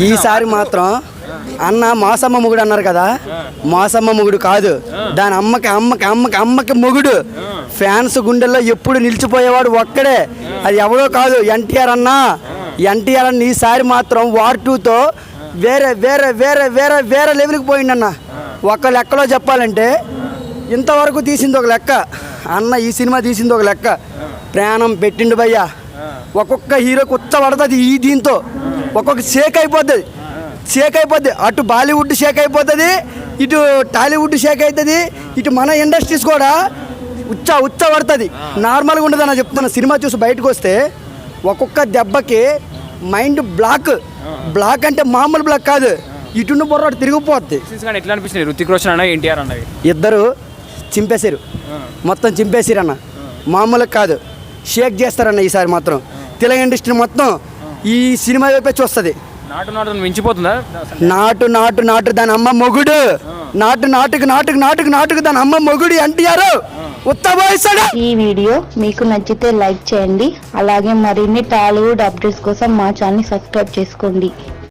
ఈసారి మాత్రం అన్న మాసమ్మ మొగుడు అన్నారు కదా, మాసమ్మ మొగుడు కాదు, దాని అమ్మకి మొగుడు. ఫ్యాన్స్ గుండెల్లో ఎప్పుడు నిలిచిపోయేవాడు ఒక్కడే, అది ఎవరో కాదు, ఎన్టీఆర్ అన్న. ఎన్టీఆర్ అన్న ఈసారి మాత్రం వార్ 2తో వేరే వేరే వేరే వేరే వేరే లెవెల్కి పోయిండన్న. ఒక లెక్కలో చెప్పాలంటే ఇంతవరకు తీసింది ఒక లెక్క, అన్న ఈ సినిమా తీసింది ఒక లెక్క. ప్రాణం పెట్టిండు భయ్యా. ఒక్కొక్క హీరోకి ఉచ్చబడుతుంది ఈ దీంతో, ఒక్కొక్క షేక్ అయిపోద్ది. అటు బాలీవుడ్ షేక్ అయిపోతుంది, ఇటు టాలీవుడ్ షేక్ అవుతుంది, ఇటు మన ఇండస్ట్రీస్ కూడా ఉచ్చ పడుతుంది. నార్మల్గా ఉండదు అన్న చెప్తున్నా. సినిమా చూసి బయటకు వస్తే ఒక్కొక్క దెబ్బకి మైండ్ బ్లాక్ అంటే మామూలు బ్లాక్ కాదు, ఇటు బొర్ర తిరిగిపోద్ది. ఎట్లా అనిపిస్తుంది రుతిక్ రోషన్ అన్న ఎన్టీఆర్ అన్నవి ఇద్దరు చింపేశారు, మొత్తం చింపేసారు అన్న. మామూలుగా కాదు, షేక్ చేస్తారన్న ఈసారి మాత్రం. తెలుగు ఇండస్ట్రీ మొత్తం ఈ సినిమా వైపే చూస్తుంది. మించిపోతుందా? నాటు దాని అమ్మ మొగుడు, నాటుకు దాని అమ్మ మొగుడు ఎన్టీఆర్ ఉత్తబాయిస్తాడు. ఈ వీడియో మీకు నచ్చితే లైక్ చేయండి, అలాగే మరిన్ని టాలీవుడ్ అప్డేట్స్ కోసం మా ఛానల్ సబ్స్క్రైబ్ చేసుకోండి.